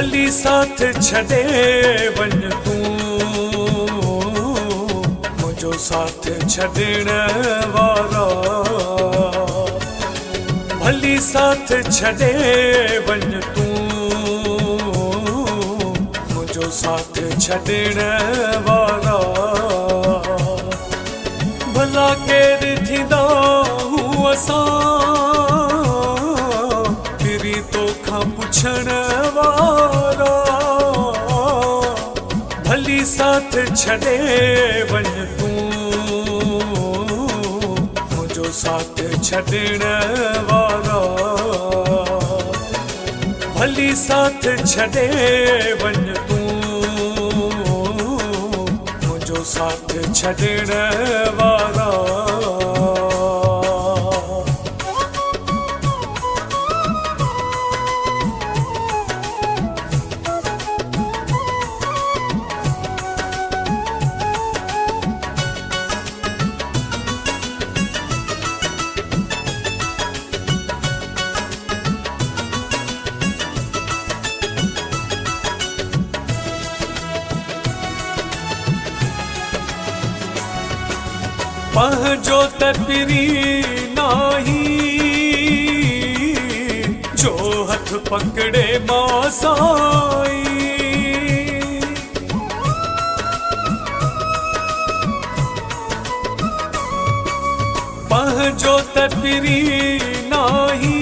भली साथ छॾे वञ तूं मुंहिंजो साथ छॾण वारा। भली साथ छॾे वञ तूं मुंहिंजो साथ छॾण वारा। भला केरु थींदा हूं असां फिरी तोखां पुछण वारा। भली साथ छॾे वञ तूं मुंहिंजो साथ छॾण वारा। भली साथ छॾे वञ तूं मुंहिंजो साथ छॾण वारा। पंहिंजो त पिरी नाही जो हथ पकड़े मां साईं। पंहिंजो त पिरी नाही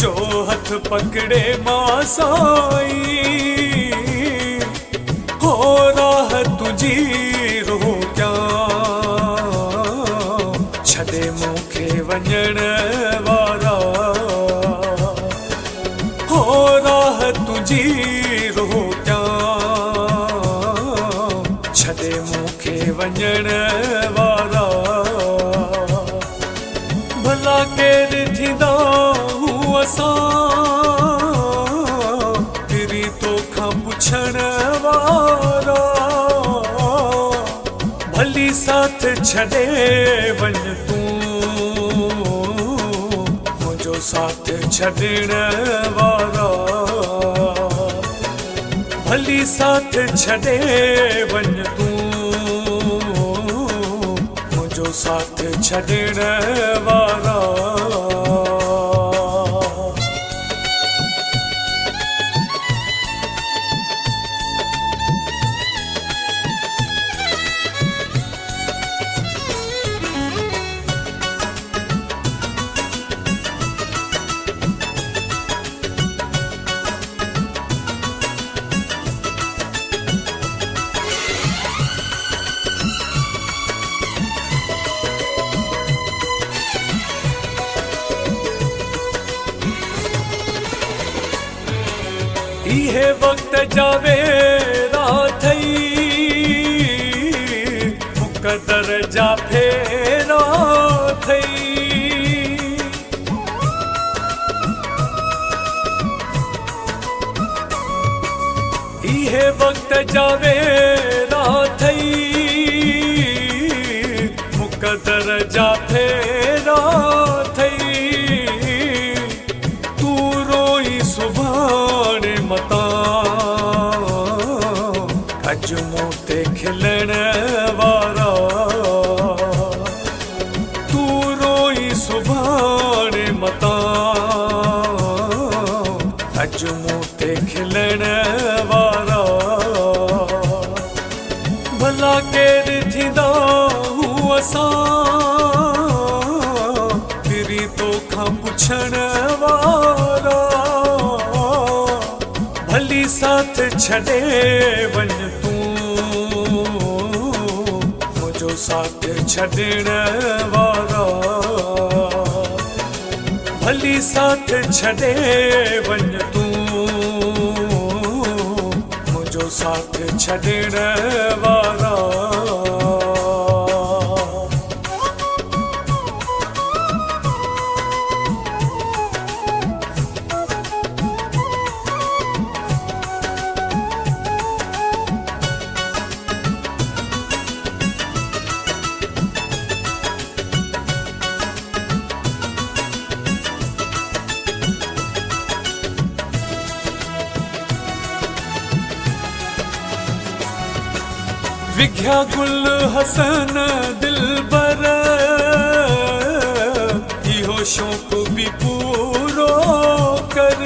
जो हथ पकड़े मां साईं। हो राह तुझी छॾे मूंखे वञण वारा। हो राह तुंहिंजी रोकियां छॾे मूंखे वञण वारा। भला केरु थींदा हूं असां फिरी तोखां पुछण वारा। भली साथ छॾे वञ तूं मुंहिंजो साथ छॾण वारा। भली साथ छॾे वञ तूं मुंहिंजो साथ छॾण वारा। इहे वक्त जावे राथई मुक़दर जा फेरा थई। इहे वक्त जावे राथई मुक़दर जा फेरा थई। तू रोई सुभाणे मता अज मूं ते खिलण वारा। तू रोई सुभाणे मता अज मूं ते खिलण वारा। भला केरु थींदा हूं असां फिरी तोखां पुछण वारा। भली साथ छॾे वञ तूं मुंहिंजो साथ छॾण वारा। भली साथ छॾे वञ तूं मुंहिंजो साथ छॾण वारा। विघ्या गुल हसन दिलबर इहो शौक़ भी पूरो कर।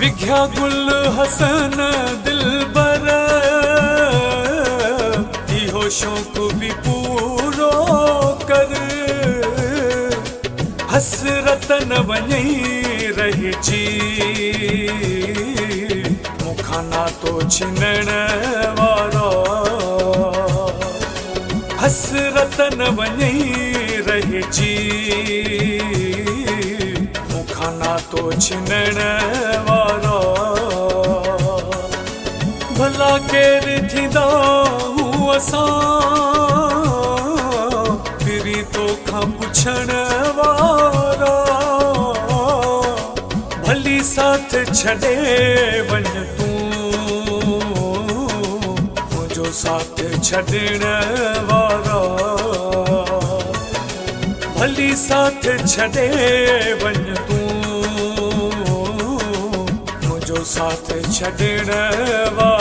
विघ्या गुल हसन दिलबर इहो शौक़ भी पूरो कर। हसरत न वञई रहिजी मूंखां नातो छिनण वारा। हसरत न वञई रहिजी मूंखां नातो छिनण वारा। भला केरु थींदा हूं असां फिरी तोखां पुछण वारा। भली साथ छॾे वञ तूं मुंहिंजो साथ छॾण वारा। भली साथ छॾे वञ तूं मुंहिंजो साथ छॾण वारा।